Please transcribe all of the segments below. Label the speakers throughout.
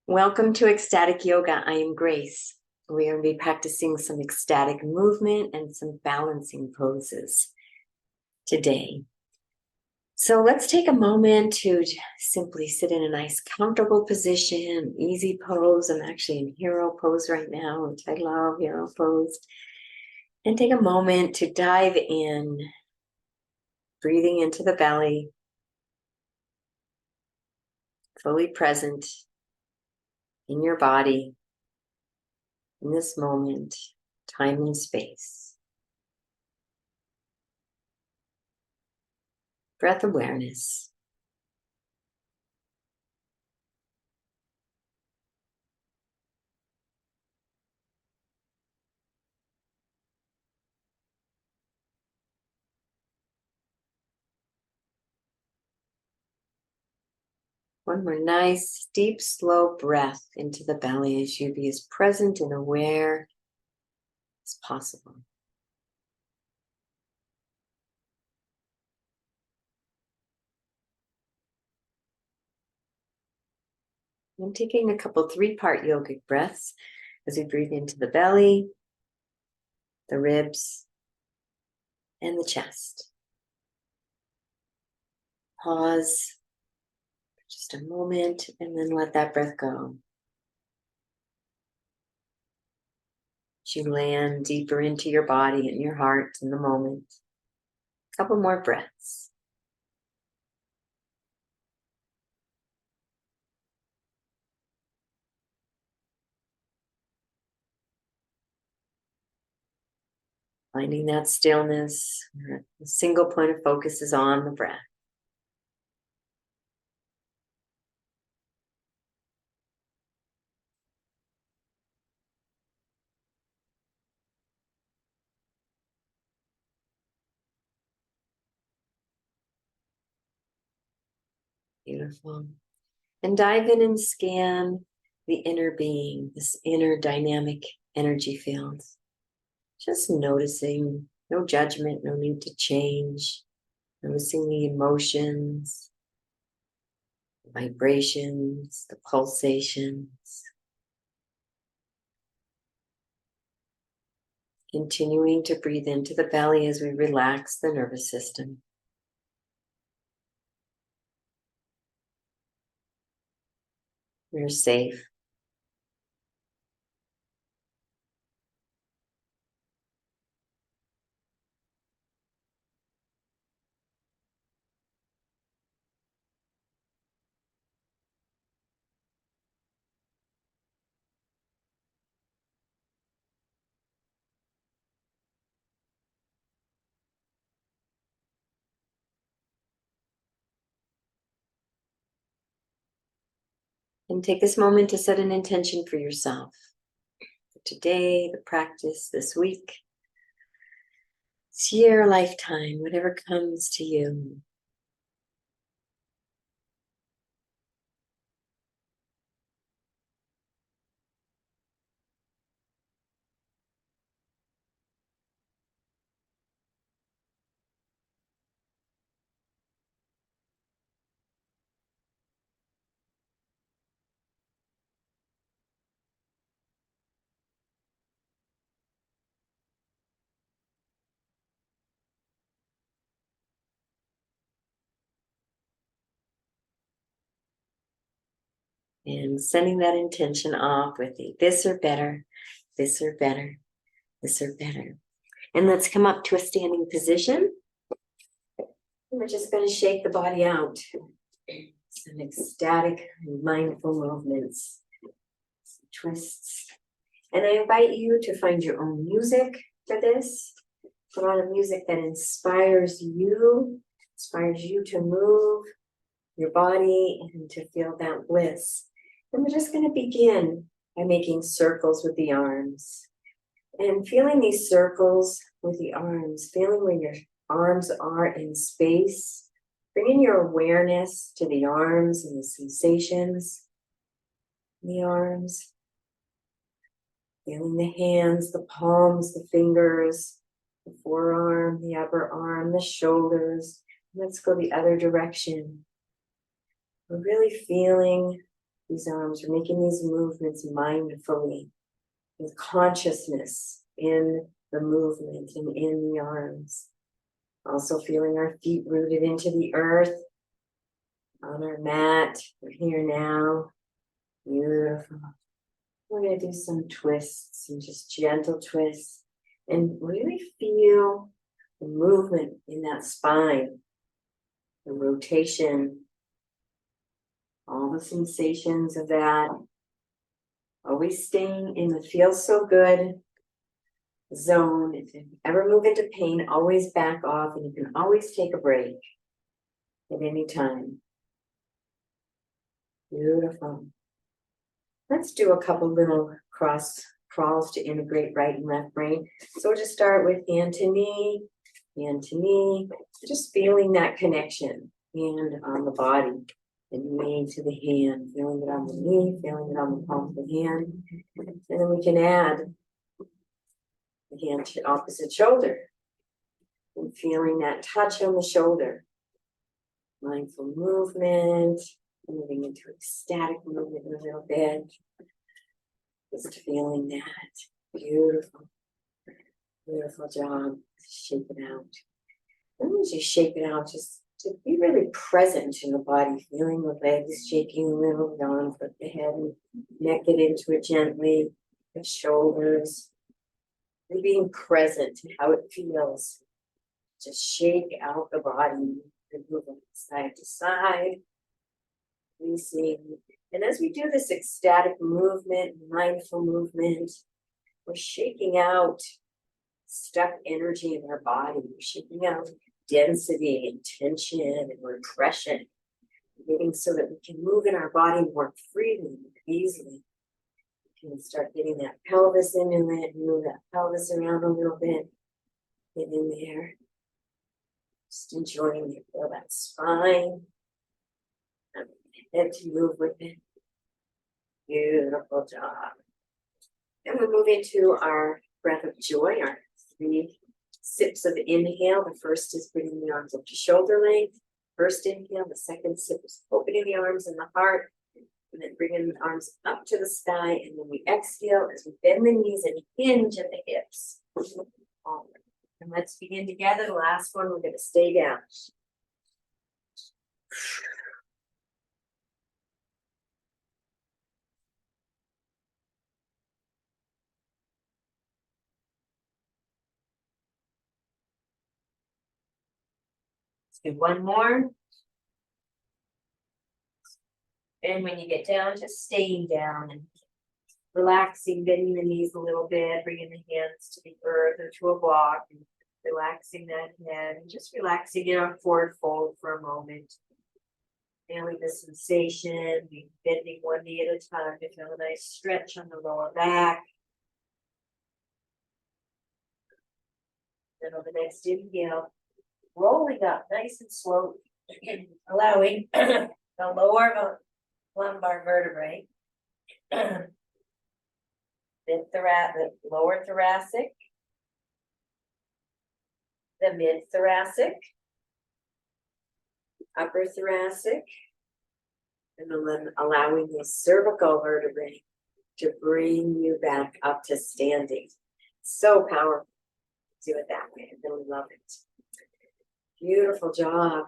Speaker 1: Welcome to Ecstatic Yoga. I am Grace. We are going to be practicing some ecstatic movement and some balancing poses today. So let's take a moment to simply sit in a nice comfortable position, easy pose. I'm actually in hero pose right now, which I love, hero pose. And take a moment to dive in, breathing into the belly, fully present in your body, in this moment, time and space. Breath awareness. One more nice, deep, slow breath into the belly as you be as present and aware as possible. I'm taking a couple three-part yogic breaths as we breathe into the belly, the ribs, and the chest. Pause for just a moment and then let that breath go. As you land deeper into your body and your heart in the moment. A couple more breaths. Finding that stillness, a single point of focus is on the breath. Beautiful. And dive in and scan the inner being, this inner dynamic energy field. Just noticing, no judgment, no need to change. Noticing the emotions, the vibrations, the pulsations. Continuing to breathe into the belly as we relax the nervous system. We're safe. And take this moment to set an intention for yourself. For today, the practice, this week, this year, lifetime, whatever comes to you. And sending that intention off with a this or better, this or better, this or better. And let's come up to a standing position. We're just going to shake the body out. Some ecstatic, mindful movements, some twists. And I invite you to find your own music for this. Put on a music that inspires you to move your body and to feel that bliss. And we're just going to begin by making circles with the arms. And feeling these circles with the arms, feeling where your arms are in space, bringing your awareness to the arms and the sensations in the arms, feeling the hands, the palms, the fingers, the forearm, the upper arm, the shoulders. Let's go the other direction. We're really feeling these arms. We're making these movements mindfully with consciousness in the movement and in the arms. Also feeling our feet rooted into the earth on our mat. We're here now. Beautiful. We're going to do some twists, some just gentle twists, and really feel the movement in that spine, the rotation, all the sensations of that. Always staying in the feel so good zone. If you ever move into pain, always back off, and you can always take a break at any time. Beautiful. Let's do a couple little cross crawls to integrate right and left brain. So we'll just start with hand to knee, just feeling that connection, hand on the body, and knee to the hand, feeling it on the knee, feeling it on the palm of the hand. And then we can add the hand to opposite shoulder, and feeling that touch on the shoulder. Mindful movement, moving into ecstatic movement a little bit. Just feeling that. Beautiful. Beautiful job. Shake it out. And as you shake it out, just to be really present in the body, feeling the legs shaking a little, the arms, put the head and neck it into it gently, the shoulders. And being present to how it feels. Just shake out the body and moving side to side. Releasing. And as we do this ecstatic movement, mindful movement, we're shaking out stuck energy in our body. We're shaking out density and tension and repression, getting so that we can move in our body more freely and easily. We can start getting that pelvis into it, move that pelvis around a little bit, get in there. Just enjoying it, feel that spine. And to move with it. Beautiful job. And we'll move into our breath of joy, our 3 sips of inhale. The first is bringing the arms up to shoulder length. First inhale, the second sip is opening the arms and the heart, and then bringing the arms up to the sky. And then we exhale as we bend the knees and hinge at the hips. And let's begin together. The last one, we're going to stay down. Let's do one more. And when you get down, just staying down and relaxing, bending the knees a little bit, bringing the hands to the earth or to a block, and relaxing that head, and just relaxing in our forward fold for a moment. Feeling the sensation, bending one knee at a time to feel a nice stretch on the lower back. Then on the next inhale, rolling up nice and slowly, allowing the lower lumbar vertebrae, the lower thoracic, the mid-thoracic, upper thoracic, and then allowing the cervical vertebrae to bring you back up to standing. So powerful. Do it that way. I really love it. Beautiful job.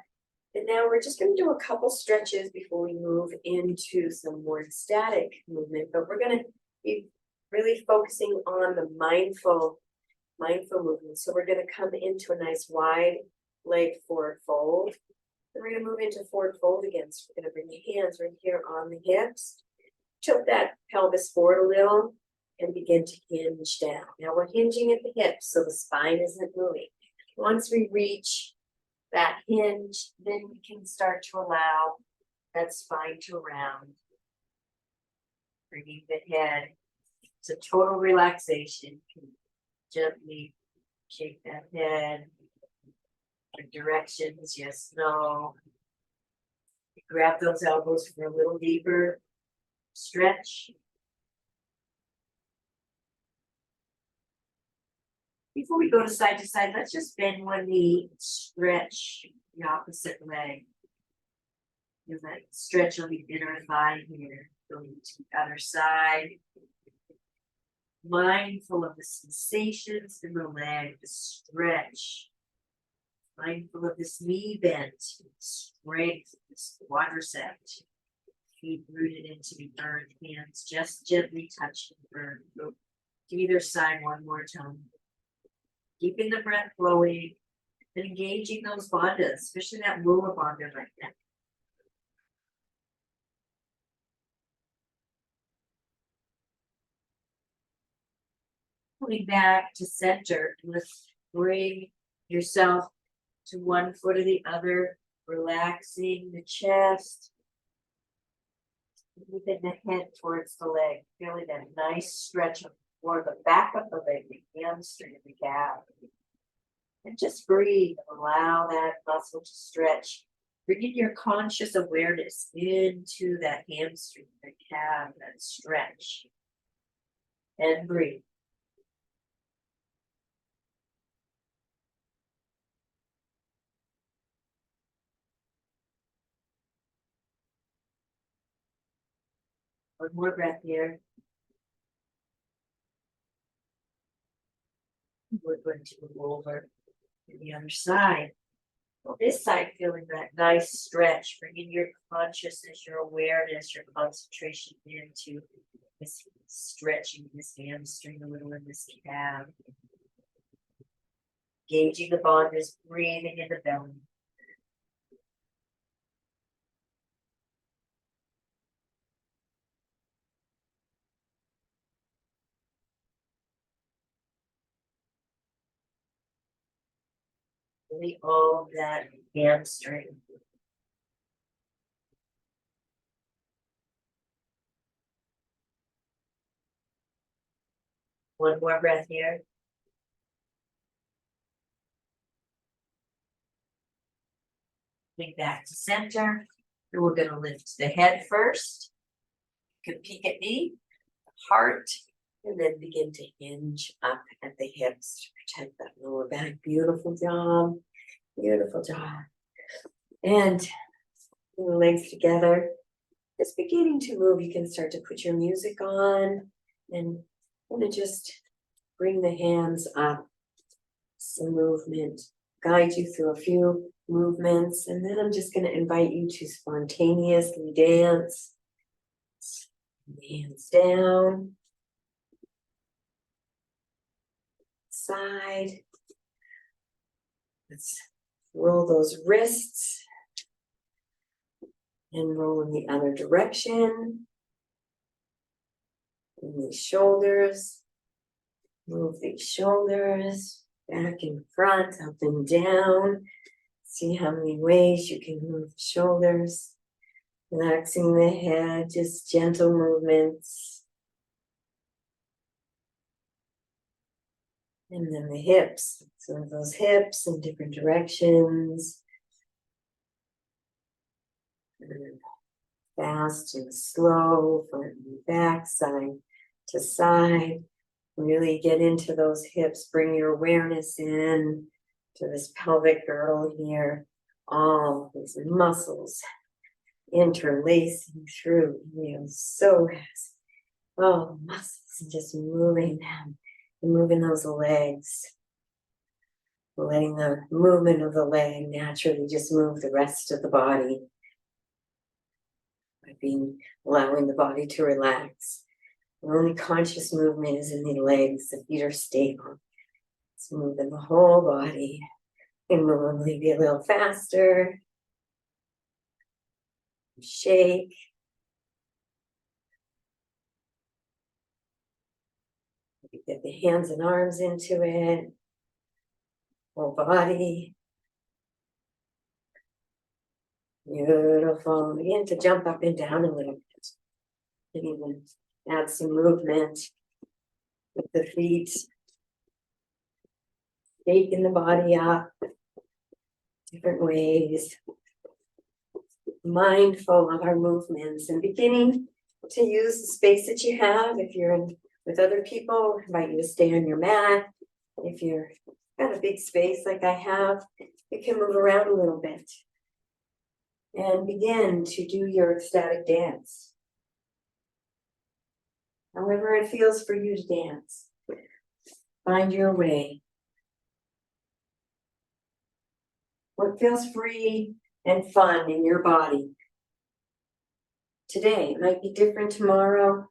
Speaker 1: And now we're just going to do a couple stretches before we move into some more static movement, but we're going to be really focusing on the mindful movement. So we're going to come into a nice wide leg forward fold. Then we're going to move into forward fold again. So we're going to bring the hands right here on the hips, tilt that pelvis forward a little, and begin to hinge down. Now we're hinging at the hips, so the spine isn't moving. Once we reach that hinge, then we can start to allow that spine to round. Bringing the head to total relaxation. Gently shake that head. Directions, yes, no. Grab those elbows for a little deeper stretch. Before we go to side, let's just bend one knee, stretch the opposite leg. Give that stretch on the inner thigh here.
Speaker 2: Going to the other side. Mindful of the sensations in the leg, the stretch. Mindful of this knee bend, strength, this quadricep. Feet rooted into the earth, hands just gently touching the earth. Go to either side one more time. Keeping the breath flowing and engaging those bandhas, especially that lower bandha right now. Coming back to center, let's bring yourself to one foot or the other, relaxing the chest. Moving the head towards the leg, feeling that nice stretch for the back of the leg, the hamstring, the calf. And just breathe, allow that muscle to stretch. Bringing your conscious awareness into that hamstring, the calf, that stretch. And breathe. One more breath here. We're going to move over to the other side. Well, this side, feeling that nice stretch, bringing your consciousness, your awareness, your concentration into this stretching this hamstring a little in this calf. Gauging the bandhas, breathing in the belly. Really all of that hamstring. One more breath here. Bring back to center. And we're going to lift the head first. You can peek at me, heart, and then begin to hinge up at the hips to protect that lower back. Beautiful job. Beautiful job. And the legs together. It's beginning to move. You can start to put your music on and just bring the hands up. Some movement. Guide you through a few movements, and then I'm just going to invite you to spontaneously dance. Hands down. Side. Let's roll those wrists and roll in the other direction. And the shoulders. Move these shoulders back and front, up and down. See how many ways you can move the shoulders. Relaxing the head, just gentle movements. And then the hips. So those hips in different directions. And fast and slow, front and back, side to side. Really get into those hips. Bring your awareness in to this pelvic girdle here. All these muscles interlacing through. You know, so fast. Oh, muscles, and just moving them. And moving those legs. Letting the movement of the leg naturally just move the rest of the body. By allowing the body to relax. The only conscious movement is in the legs. The feet are stable. It's moving the whole body. And move maybe a little faster. Shake. Get the hands and arms into it. Whole body. Beautiful. Begin to jump up and down a little bit. And even add some movement with the feet. Shaking the body up. Different ways. Mindful of our movements and beginning to use the space that you have. If you're with other people, I invite you to stay on your mat. If you're got a big space like I have, you can move around a little bit. And begin to do your ecstatic dance.
Speaker 1: However it feels for you to dance. Find your way. What feels free and fun in your body. Today, it might be different tomorrow.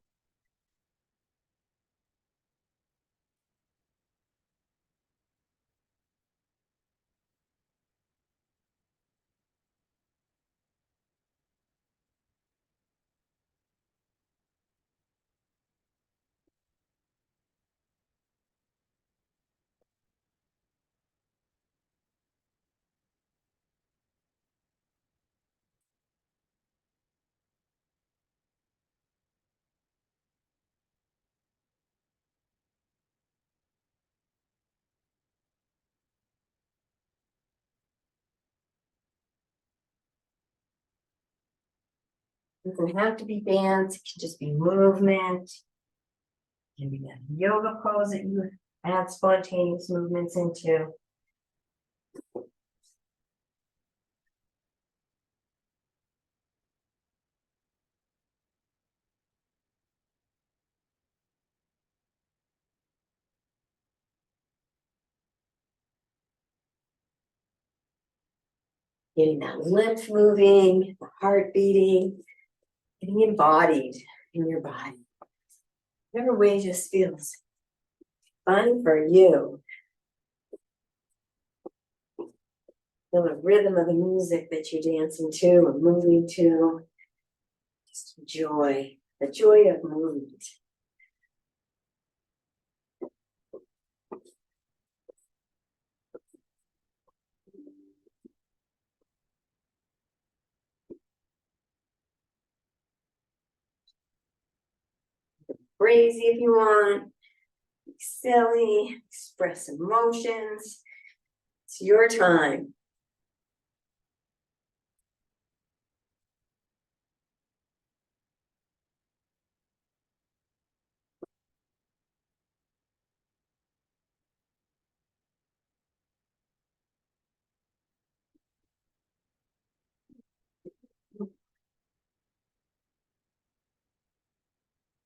Speaker 1: It doesn't have to be dance, it can just be movement. It can be that yoga pose that you add spontaneous movements into. Getting that lymph moving, the heart beating, getting embodied in your body. Whatever way just feels fun for you. Feel the rhythm of the music that you're dancing to or moving to. Just enjoy the joy of movement. Crazy if you want. Be silly, express emotions. It's your time.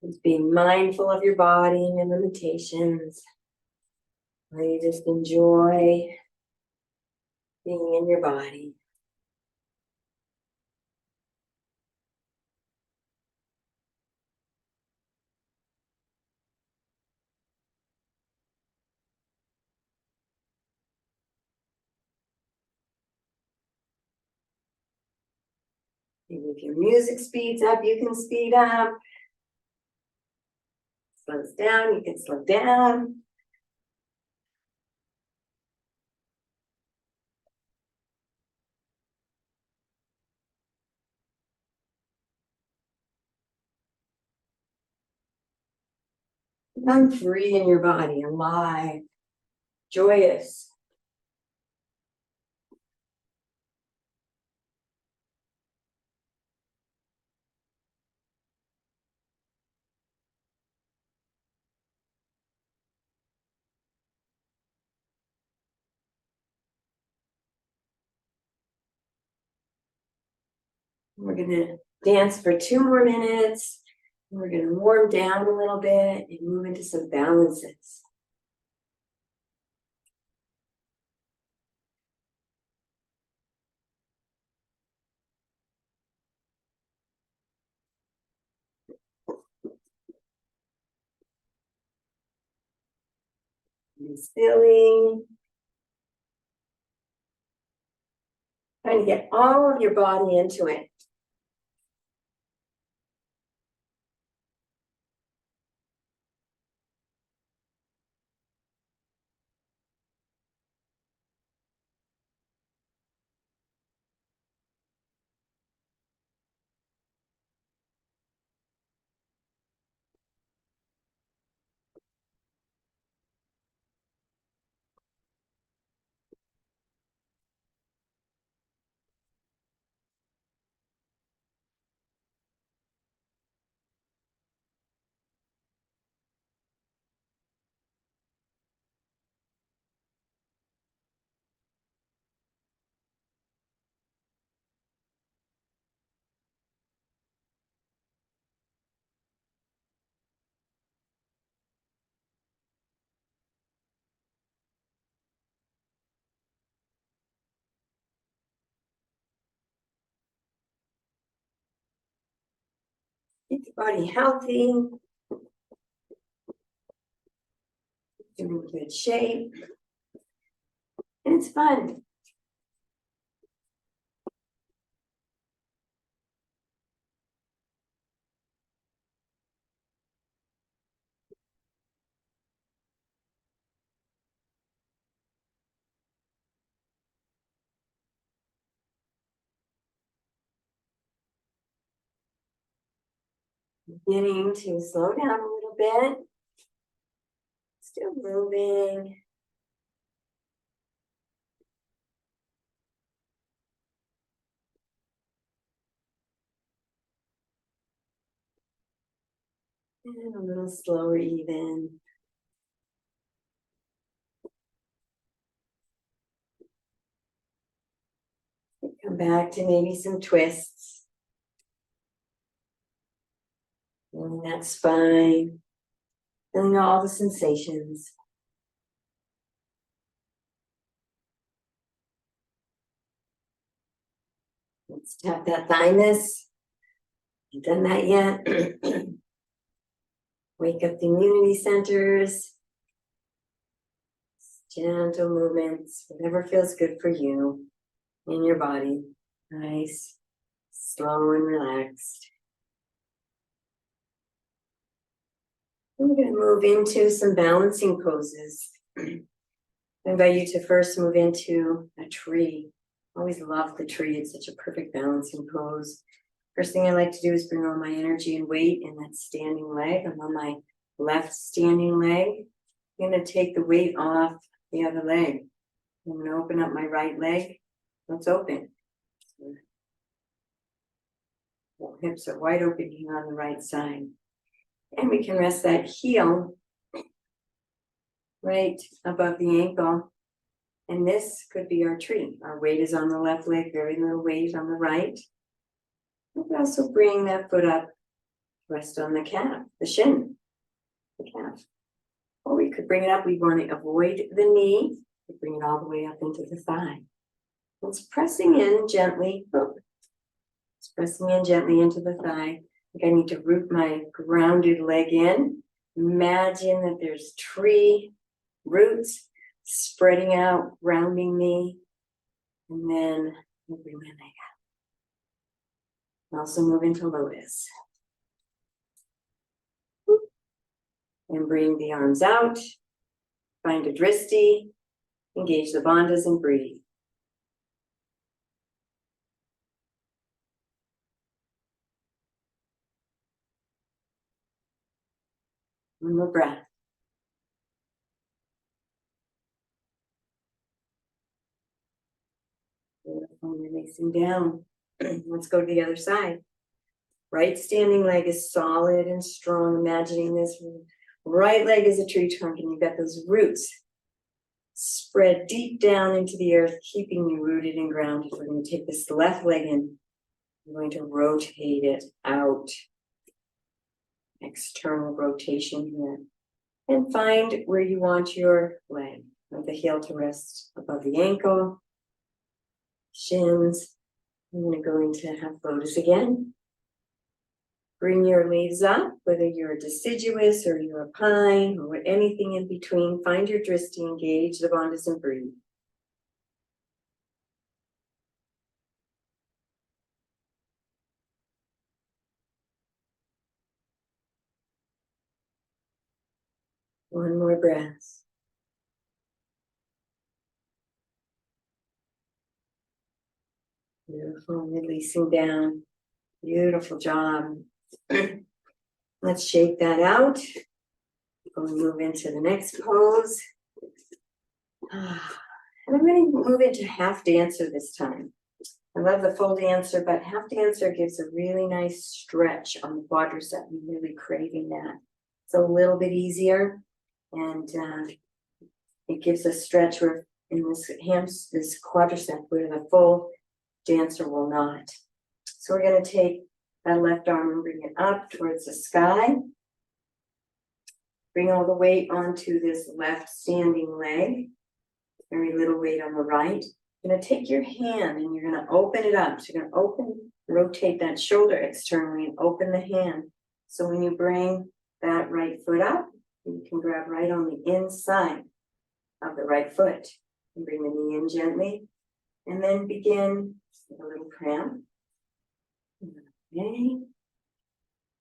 Speaker 1: Just being mindful of your body and your limitations. Where you just enjoy being in your body. And if your music speeds up, you can speed up. Slows down, you can slow down. Become free in your body, alive, joyous. We're gonna dance for 2 more minutes. We're gonna warm down a little bit and move into some balances. Be silly. Trying to get all of your body into it. Keep the body healthy. In good shape. And it's fun. Beginning to slow down a little bit. Still moving. And a little slower even. Come back to maybe some twists. Feeling that spine. Feeling all the sensations. Let's tap that thymus. Haven't done that yet. Wake up the immunity centers. Gentle movements, whatever feels good for you in your body. Nice, slow and relaxed. We're going to move into some balancing poses. I invite you to first move into a tree. Always love the tree. It's such a perfect balancing pose. First thing I like to do is bring all my energy and weight in that standing leg. I'm on my left standing leg. I'm going to take the weight off the other leg. I'm going to open up my right leg. Let's open. Hips are wide open here on the right side. And we can rest that heel right above the ankle. And this could be our tree. Our weight is on the left leg, very little weight on the right. We can also bring that foot up, rest on the calf, the shin, the calf. Or we could bring it up. We want to avoid the knee. We bring it all the way up into the thigh. It's pressing in gently. It's pressing in gently into the thigh. I think I need to root my grounded leg in. Imagine that there's tree roots spreading out, grounding me. And then I'll bring my leg up. Also move into lotus. And bring the arms out. Find a dristi. Engage the bandhas and breathe. One more breath. Beautiful, releasing down. Let's go to the other side. Right standing leg is solid and strong. Imagining this right leg is a tree trunk and you've got those roots spread deep down into the earth, keeping you rooted and grounded. We're going to take this left leg in. We're going to rotate it out. External rotation here. And find where you want your leg. Want the heel to rest above the ankle. Shins. I'm going to go into half lotus again. Bring your leaves up, whether you're a deciduous or you're a pine or anything in between. Find your dristi, engage the bandhas and breathe. One more breath. Beautiful, releasing down. Beautiful job. Let's shake that out. We'll move into the next pose. And I'm going to move into half dancer this time. I love the full dancer, but half dancer gives a really nice stretch on the quadricep. I'm really craving that. It's a little bit easier, and it gives a stretch where in this quadricep where the full dancer will not. So we're going to take that left arm and bring it up towards the sky. Bring all the weight onto this left standing leg. Very little weight on the right. You're going to take your hand and you're going to open it up. So you're going to rotate that shoulder externally and open the hand.
Speaker 3: So when you bring that right foot up, you can grab right on the inside of the right foot and bring the knee in gently, and then begin with a little cramp. Okay.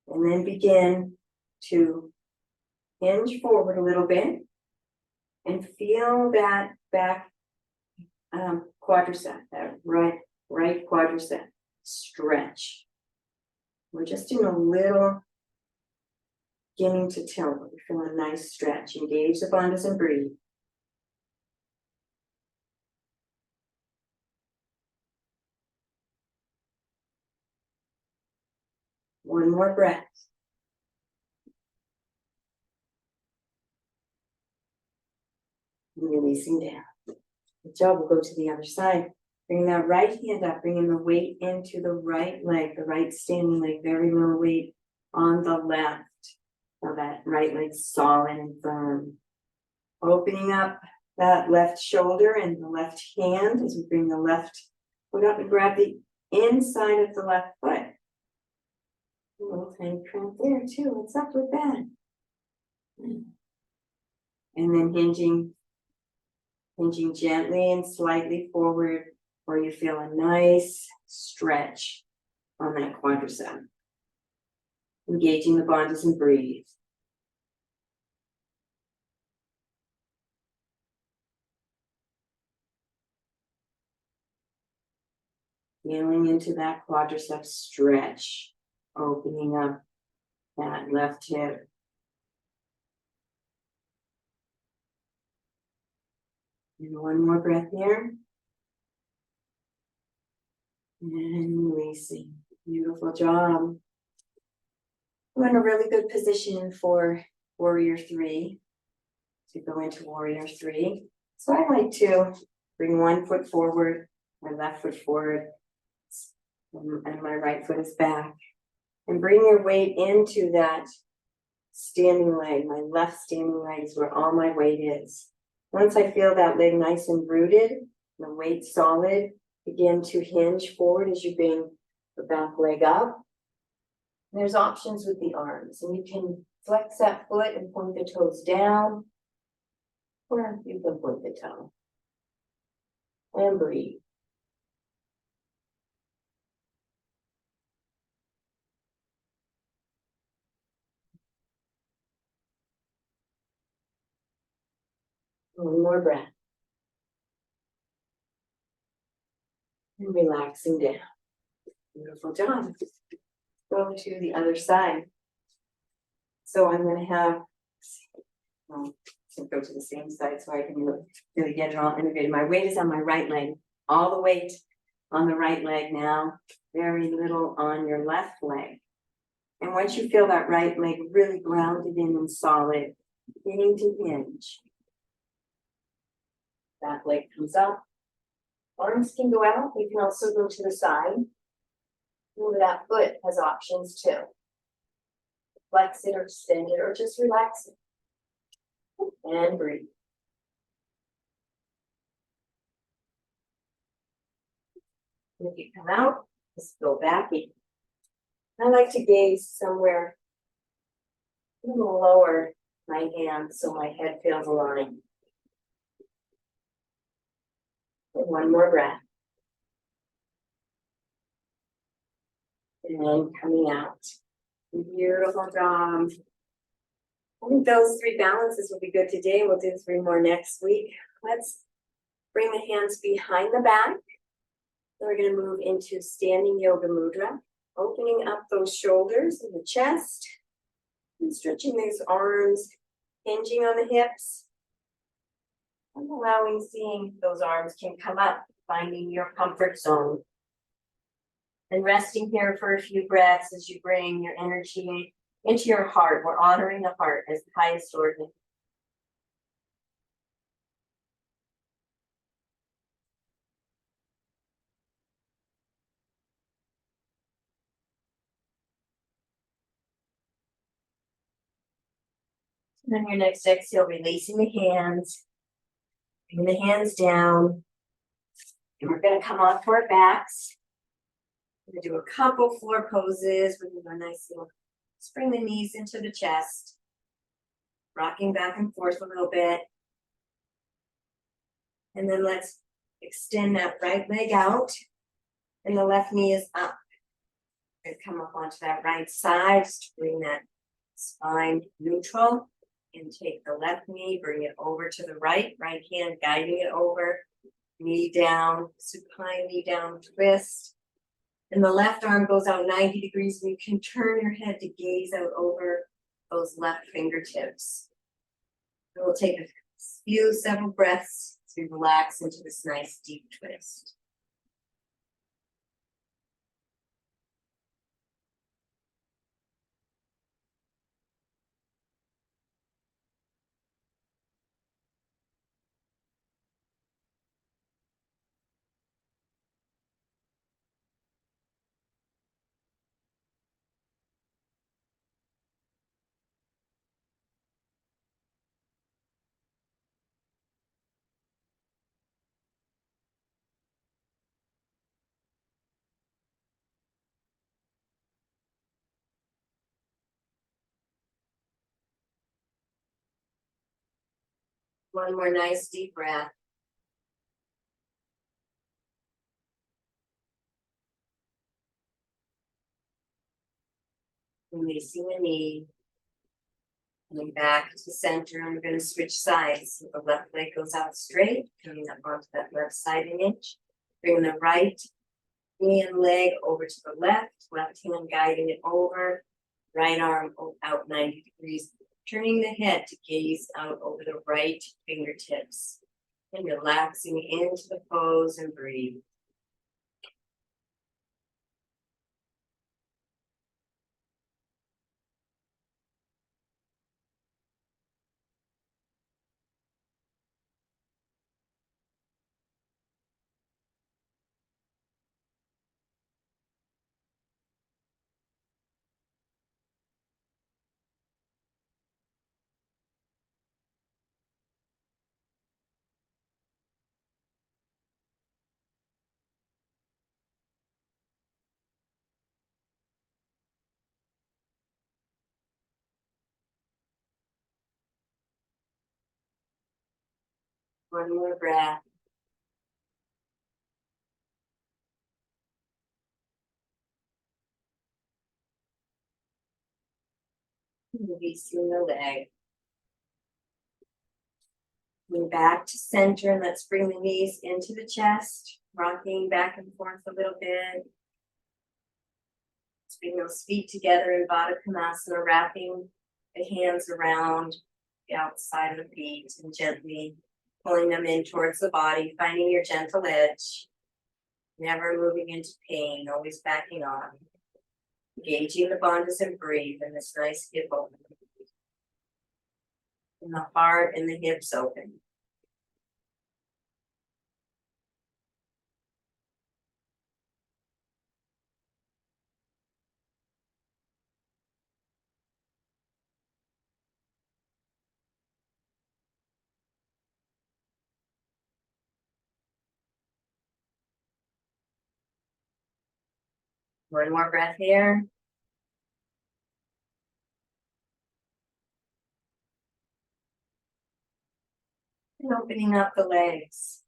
Speaker 3: And then begin to hinge forward a little bit and feel that back quadricep, that right quadricep stretch. We're just doing a little beginning to tilt, but we feel a nice stretch. Engage the bandhas and breathe. One more breath. And releasing down. Good job. We'll go to the other side. Bring that right hand up, bringing the weight into the right leg, the right standing leg, very little weight on the left. So that right leg solid and firm. Opening up that left shoulder and the left hand as we bring the left foot up and grab the inside of the left foot. A little tiny cramp there too. What's up with that? And then hinging gently and slightly forward, where you feel a nice stretch on that quadricep. Engaging the bandhas and breathe. Feeling into that quadricep stretch, opening up that left hip. And one more breath here. And releasing. Beautiful job. We're in a really good position for warrior 3. To go into warrior 3. So I like to bring one foot forward, my left foot forward, and my right foot is back. And bring your weight into that standing leg. My left standing leg is where all my weight is. Once I feel that leg nice and rooted, the weight solid, begin to hinge forward as you bring the back leg up. There's options with the arms, and you can flex that foot and point the toes down, or you can point the toe. And breathe. One more breath. And relaxing down. Beautiful job. Go to the other side. So I'm going to have, go to the same side so I can really get it all integrated. My weight is on my right leg. All the weight on the right leg now. Very little on your left leg. And once you feel that right leg really grounded in and solid, beginning to hinge. That leg comes up. Arms can go out. You can also go to the side. Remember that foot has options too. Flex it or extend it or just relax it. And breathe. And if you come out, just go back in. I like to gaze somewhere a little lower my hand so my head feels aligned. And one more breath. And then coming out. Beautiful job. I think those 3 balances will be good today. We'll do 3 more next week. Let's bring the hands behind the back. Then we're going to move into standing yoga mudra, opening up those shoulders and the chest, and stretching those arms, hinging on the hips, and allowing, seeing those arms can come up, finding your comfort zone. And resting here for a few breaths as you bring your energy into your heart. We're honoring the heart as the highest organ. And then your next exhale, releasing the hands, bring the hands down. And we're going to come onto our backs. We're going to do a couple floor poses. We're going to do a nice little
Speaker 2: Just bring the knees into the chest. Rocking back and forth a little bit. And then let's extend that right leg out. And the left knee is up. And come up onto that right side to bring that spine neutral. And take the left knee, bring it over to the right hand guiding it over. Knee down, supine knee down, twist. And the left arm goes out 90 degrees, and you can turn your head to gaze out over those left fingertips. And we'll take several breaths to relax into this nice deep twist. One more nice deep breath. Releasing the knee. Coming back to center, and we're going to switch sides. So the left leg goes out straight, coming up onto that left side an inch. Bring the right knee and leg over to the left hand guiding it over, right arm out 90 degrees, turning the head to gaze out over the right fingertips, and relaxing into the pose and breathe. One more breath. Releasing the leg. Coming back to center, and let's bring the knees into the chest, rocking back and forth a little bit. Let's bring those feet together in Baddha Konasana, wrapping the hands around the outside of the feet and gently pulling them in towards the body, finding your gentle edge. Never moving into pain, always backing off. Engaging the bandhas and breathe in this nice hip open. And the heart and the hips open. One more breath here. And opening up the legs.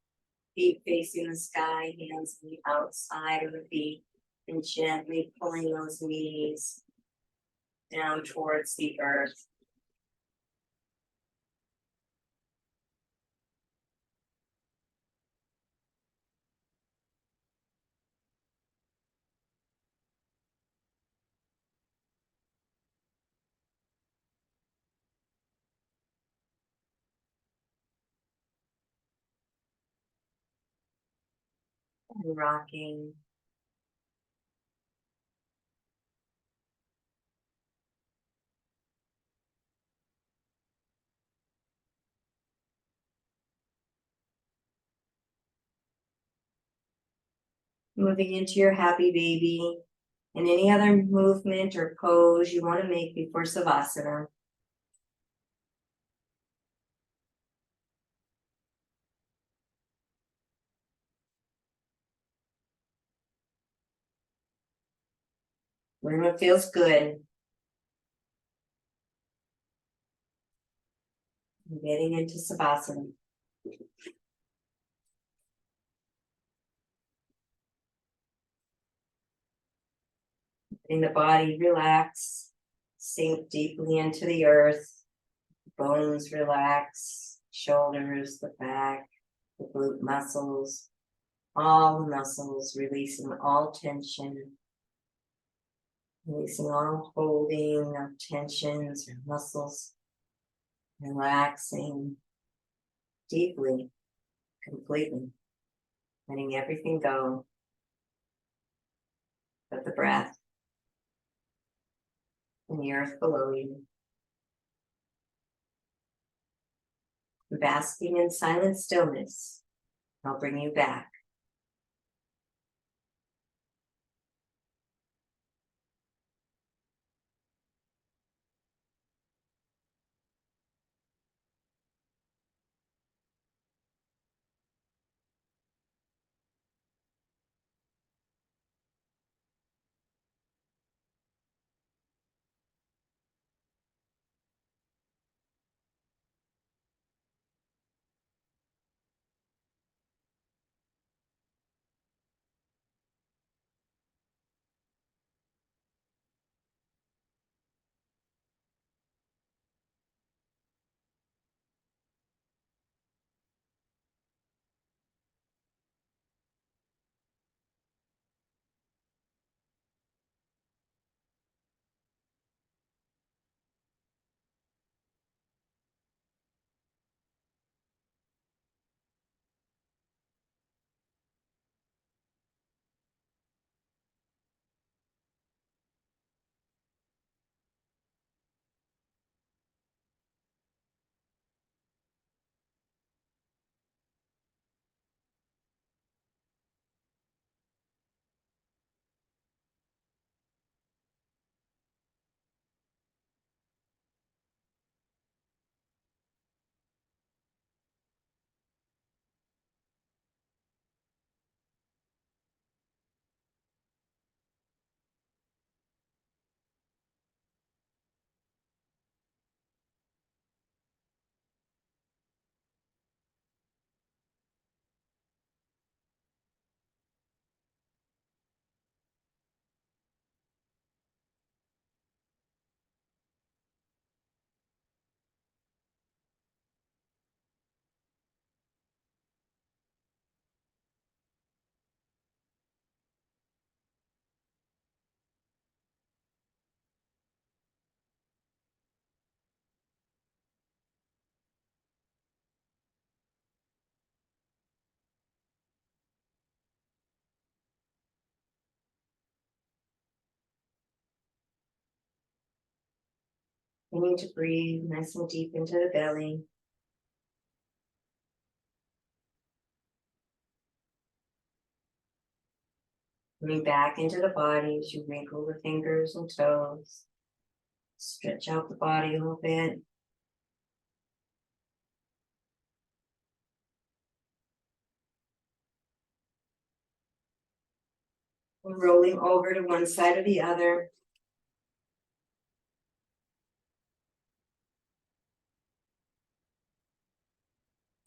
Speaker 2: Feet facing the sky, hands on the outside of the feet. And gently pulling those knees down towards the earth. And rocking. Moving into your happy baby. And any other movement or pose you want to make before savasana. When it feels good. Getting into savasana. Letting the body relax, sink deeply into the earth, bones relax, shoulders, the back, the glute muscles, all the muscles, releasing all tension, releasing all holding of tensions or muscles, relaxing deeply, completely, letting everything go but the breath and the earth below you. Basking in silent stillness, I'll bring you back. Beginning to breathe nice and deep into the belly. Coming back into the body as you wrinkle the fingers and toes. Stretch out the body a little bit. And rolling over to one side or the other.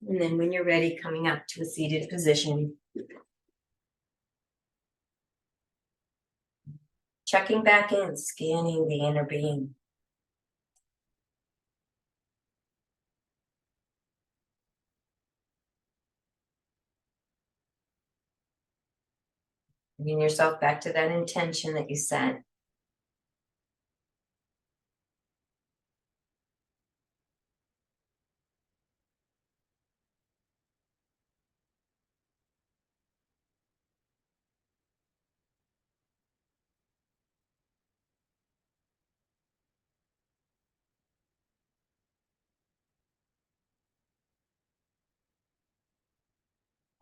Speaker 2: And then when you're ready, coming up to a seated position. Checking back in, scanning the inner being. Bringing yourself back to that intention that you set.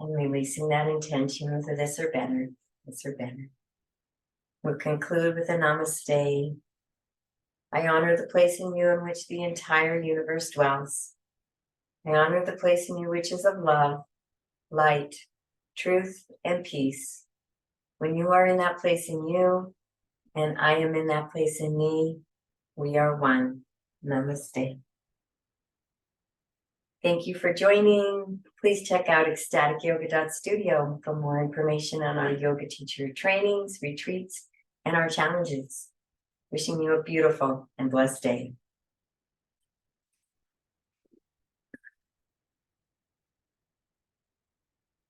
Speaker 2: And releasing that intention for this or better, this or better. We'll conclude with a namaste. I honor the place in you in which the entire universe dwells. I honor the place in you which is of love, light, truth, and peace. When you are in that place in you, and I am in that place in me, we are one. Namaste.
Speaker 3: Thank you for joining. Please check out ecstaticyoga.studio for more information on our yoga teacher trainings, retreats, and our challenges. Wishing you a beautiful and blessed day.